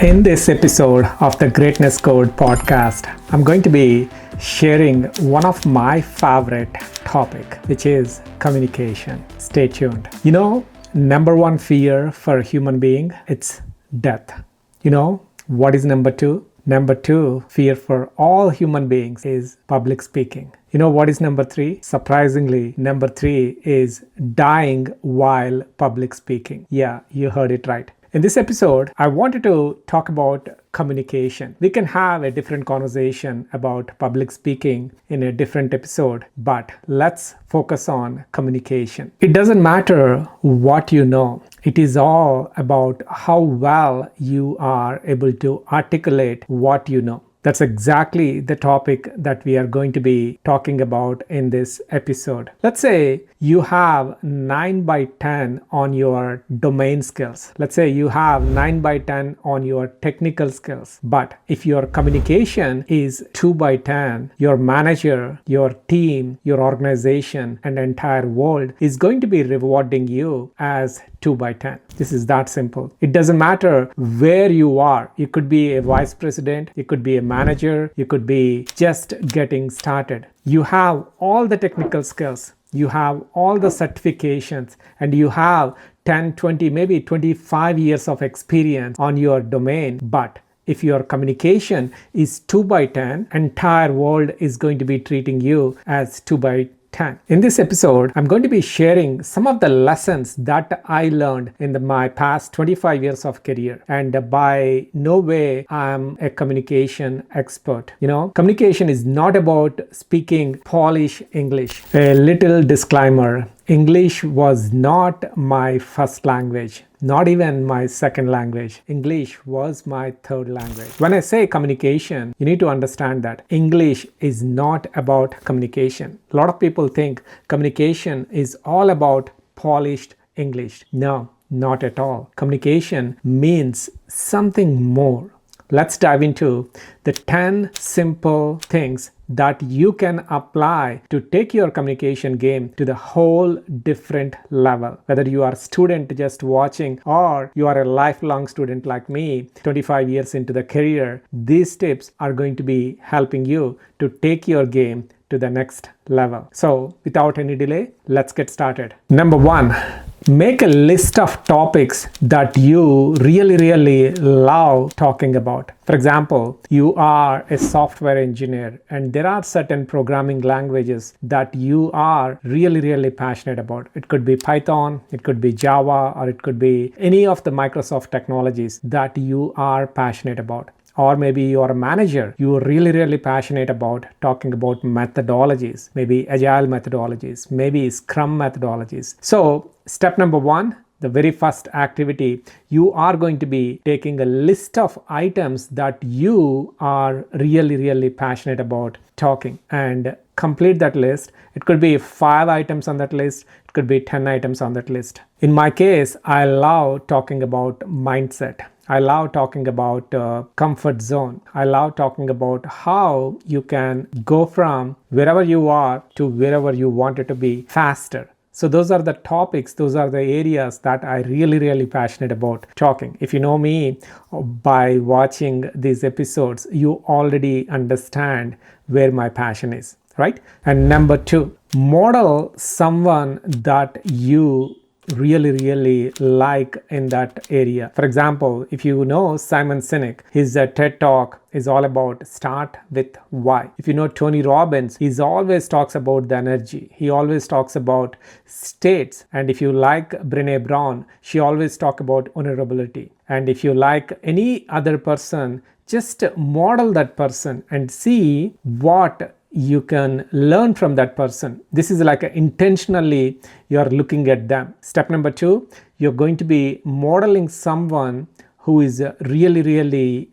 In this episode of the Greatness Code podcast, I'm going to be sharing one of my favorite topic, which is communication. Stay tuned. Number one fear for a human being, it's death. What is number two? Number two fear for all human beings is public speaking. What is number three? Surprisingly, number three is dying while public speaking. Yeah, you heard it right. In this episode, I wanted to talk about communication. We can have a different conversation about public speaking in a different episode, but let's focus on communication. It doesn't matter what you know. It is all about how well you are able to articulate what you know. That's exactly the topic that we are going to be talking about in this episode. Let's say you have 9 by 10 on your domain skills. Let's say you have 9 by 10 on your technical skills. But if your communication is 2 by 10, your manager, your team, your organization, and the entire world is going to be rewarding you as 2 by 10. This is that simple. It doesn't matter where you are. You could be a vice president, you could be a manager, you could be just getting started. You have all the technical skills, you have all the certifications, and you have 10, 20, maybe 25 years of experience on your domain. But if your communication is 2 by 10, entire world is going to be treating you as 2 by 10. In this episode, I'm going to be sharing some of the lessons that I learned in my past 25 years of career. And by no way I'm a communication expert. Communication is not about speaking polished English. A little disclaimer. English was not my first language, not even my second language. English was my third language. When I say communication, you need to understand that English is not about communication. A lot of people think communication is all about polished English. No, not at all. Communication means something more. Let's dive into the 10 simple things that you can apply to take your communication game to the whole different level. Whether you are a student just watching or you are a lifelong student like me, 25 years into the career, these tips are going to be helping you to take your game to the next level. So without any delay, let's get started. Number one, make a list of topics that you really love talking about. For example, you are a software engineer and there are certain programming languages that you are really passionate about. It could be Python, it could be Java, or it could be any of the Microsoft technologies that you are passionate about. Or maybe you're a manager, you're really passionate about talking about methodologies, maybe agile methodologies, maybe Scrum methodologies. So step number one, the very first activity, you are going to be taking a list of items that you are really passionate about talking and complete that list. It could be 5 items on that list. It could be 10 items on that list. In my case, I love talking about mindset. I love talking about comfort zone. I love talking about how you can go from wherever you are to wherever you want it to be faster. So those are the topics, those are the areas that I really passionate about talking. If you know me by watching these episodes, you already understand where my passion is, right? And number two, model someone that you really like in that area. For example, if you know Simon Sinek, his TED Talk is all about start with why. If you know Tony Robbins, he always talks about the energy. He always talks about states. And if you like Brené Brown, she always talks about vulnerability. And if you like any other person, just model that person and see what you can learn from that person. This is like intentionally you're looking at them. Step number two, you're going to be modeling someone who is really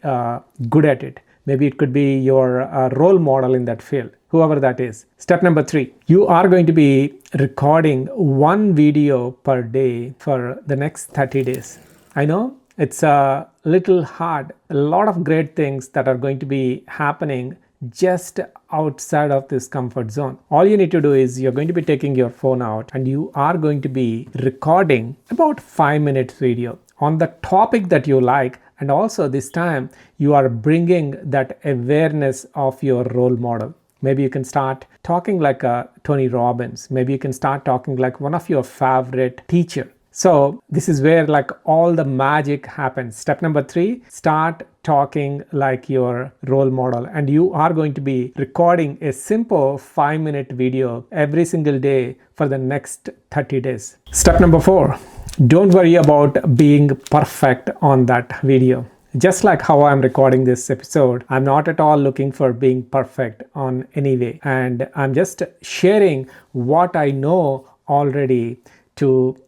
good at it. Maybe it could be your role model in that field, whoever that is. Step number three, you are going to be recording 1 video per day for the next 30 days. I know it's a little hard. A lot of great things that are going to be happening just outside of this comfort zone. All you need to do is you're going to be taking your phone out and you are going to be recording about 5 minutes video on the topic that you like And also this time you are bringing that awareness of your role model. Maybe you can start talking like a Tony Robbins. Maybe you can start talking like one of your favorite teacher. So this is where like all the magic happens. Step number 3, start talking like your role model, and you are going to be recording a simple 5-minute video every single day for the next 30 days. Step number 4, don't worry about being perfect on that video. Just like how I'm recording this episode, I'm not at all looking for being perfect on any way, and I'm just sharing what I know already to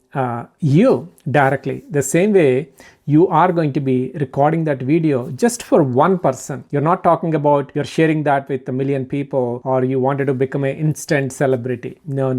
you directly. The same way you are going to be recording that video just for one person. You're not talking about you're sharing that with a million people or you wanted to become an instant celebrity. No.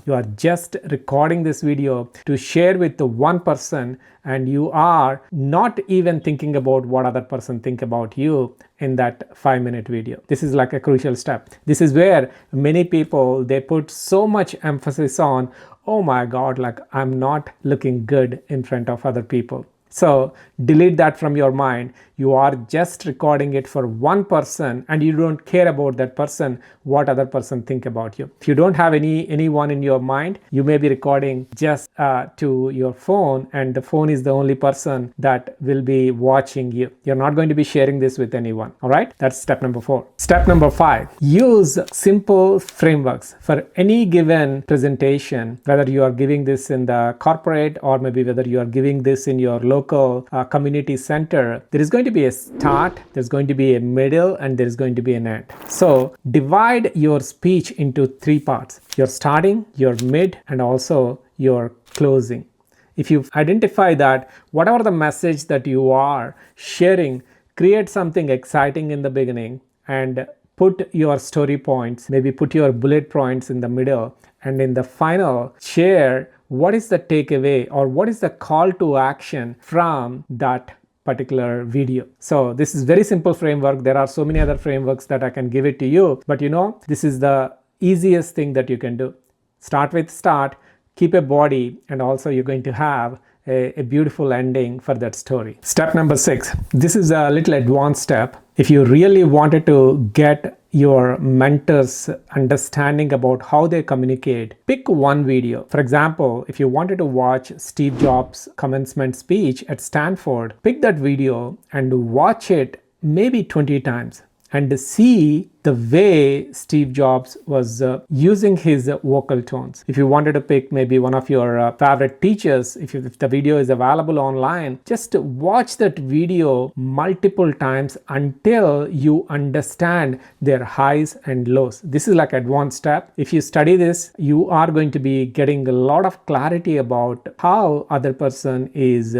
You are just recording this video to share with the one person, and you are not even thinking about what other person think about you in that 5-minute video. This is like a crucial step. This is where many people, they put so much emphasis on, oh my God, like I'm not looking good in front of other people. So delete that from your mind. You are just recording it for one person, and you don't care about that person, what other person think about you. If you don't have anyone in your mind, you may be recording just to your phone, and the phone is the only person that will be watching you. You're not going to be sharing this with anyone. All right, that's step number 4. Step number 5, use simple frameworks for any given presentation, whether you are giving this in the corporate or maybe whether you are giving this in your local community center. There is going to be a start, there's going to be a middle, and there is going to be an end. So divide your speech into 3 parts: your starting, your mid, and also your closing. If you identify that, whatever the message that you are sharing, create something exciting in the beginning and put your story points, maybe put your bullet points in the middle, and in the final share what is the takeaway or what is the call to action from that particular video. So this is very simple framework. There are so many other frameworks that I can give it to you, but this is the easiest thing that you can do. Start with start, keep a body, and also you're going to have a beautiful ending for that story. Step number 6. This is a little advanced step. If you really wanted to get your mentor's understanding about how they communicate, pick one video. For example, if you wanted to watch Steve Jobs' commencement speech at Stanford, pick that video and watch it maybe 20 times and see the way Steve Jobs was using his vocal tones. If you wanted to pick maybe one of your favorite teachers, if the video is available online, just watch that video multiple times until you understand their highs and lows. This is like advanced step. If you study this, you are going to be getting a lot of clarity about how other person is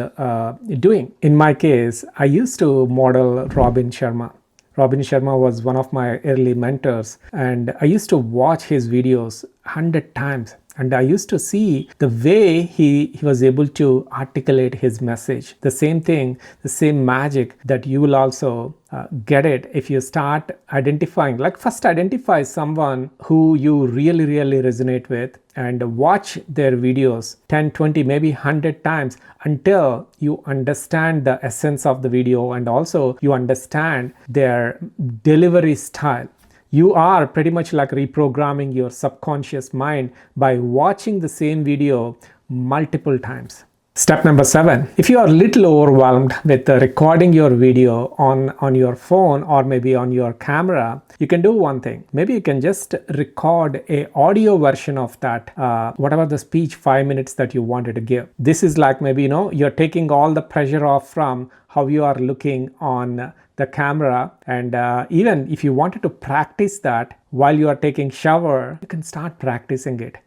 doing. In my case, I used to model Robin Sharma. Robin Sharma was one of my early mentors, and I used to watch his videos 100 times. And I used to see the way he was able to articulate his message. The same thing, the same magic that you will also get it if you start identifying. Like first identify someone who you really resonate with and watch their videos 10, 20, maybe 100 times until you understand the essence of the video and also you understand their delivery style. You are pretty much like reprogramming your subconscious mind by watching the same video multiple times. Step number 7. If you are a little overwhelmed with recording your video on your phone or maybe on your camera, you can do one thing. Maybe you can just record a audio version of that, whatever the speech 5 minutes that you wanted to give. This is like maybe, you're taking all the pressure off from how you are looking on the camera, and even if you wanted to practice that while you are taking shower, you can start practicing it.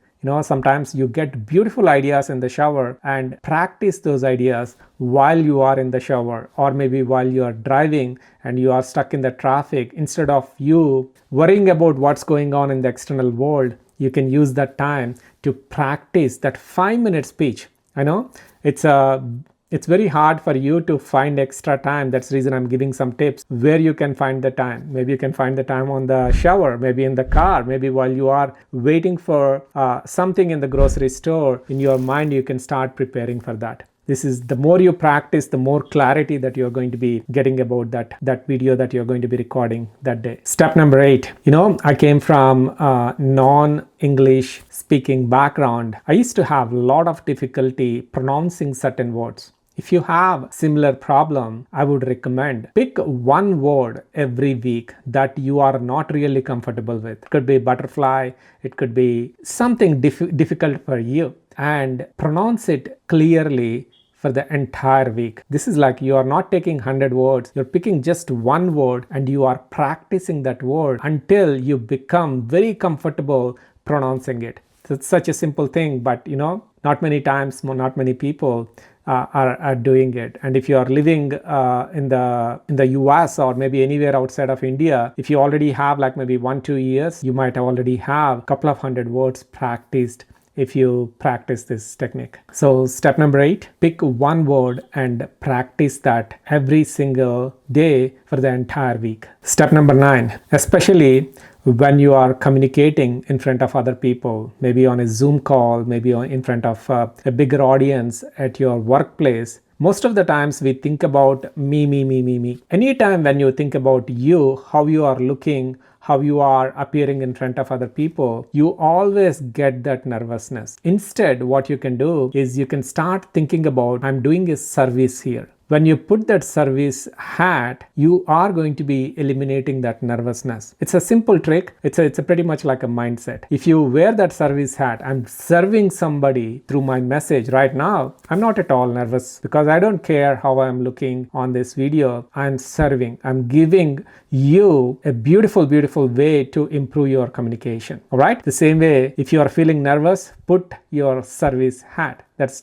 Sometimes you get beautiful ideas in the shower and practice those ideas while you are in the shower, or maybe while you are driving and you are stuck in the traffic. Instead of you worrying about what's going on in the external world, you can use that time to practice that 5-minute speech. I know it's very hard for you to find extra time. That's the reason I'm giving some tips where you can find the time. Maybe you can find the time on the shower, maybe in the car, maybe while you are waiting for something in the grocery store. In your mind, you can start preparing for that. This is the more you practice, the more clarity that you're going to be getting about that video that you're going to be recording that day. Step number 8. I came from a non-English speaking background. I used to have a lot of difficulty pronouncing certain words. If you have similar problem, I would recommend pick one word every week that you are not really comfortable with. It could be butterfly, it could be something difficult for you, and pronounce it clearly for the entire week. This is like you are not taking 100 words, you're picking just one word and you are practicing that word until you become very comfortable pronouncing it. So it's such a simple thing, but not many times, not many people are doing it. And if you are living in the US or maybe anywhere outside of India, if you already have like maybe 1-2 years, you might already have a couple of hundred words practiced if you practice this technique. So step number 8, pick one word and practice that every single day for the entire week. Step number 9, especially when you are communicating in front of other people, maybe on a Zoom call, maybe in front of a bigger audience at your workplace, most of the times we think about me. Anytime when you think about you, how you are looking, how you are appearing in front of other people, you always get that nervousness. Instead, what you can do is you can start thinking about, I'm doing a service here. When you put that service hat, you are going to be eliminating that nervousness. It's a simple trick. It's a pretty much like a mindset. If you wear that service hat, I'm serving somebody through my message right now, I'm not at all nervous because I don't care how I'm looking on this video. I'm serving. I'm giving you a beautiful way to improve your communication. All right? The same way, if you are feeling nervous, put your service hat. That's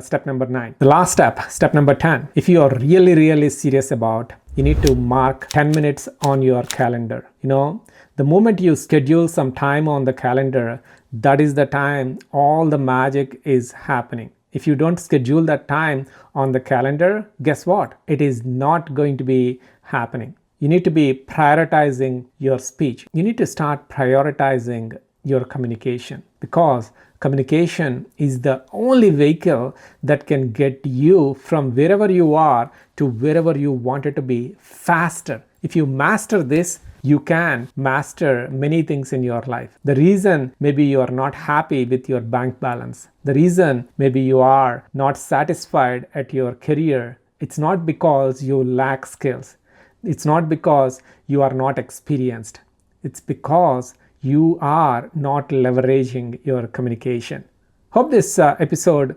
step number 9. The last step number 10. If you are really serious about, you need to mark 10 minutes on your calendar. The moment you schedule some time on the calendar, that is the time all the magic is happening. If you don't schedule that time on the calendar, guess what? It is not going to be happening. You need to be prioritizing your speech. You need to start prioritizing your communication, because communication is the only vehicle that can get you from wherever you are to wherever you want it to be faster. If you master this, you can master many things in your life. The reason maybe you are not happy with your bank balance, the reason maybe you are not satisfied at your career, it's not because you lack skills. It's not because you are not experienced. It's because you are not leveraging your communication. Hope this episode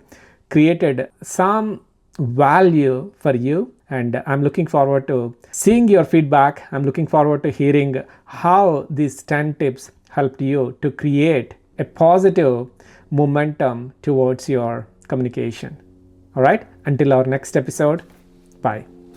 created some value for you, and I'm looking forward to seeing your feedback. I'm looking forward to hearing how these 10 tips helped you to create a positive momentum towards your communication. All right, until our next episode, bye.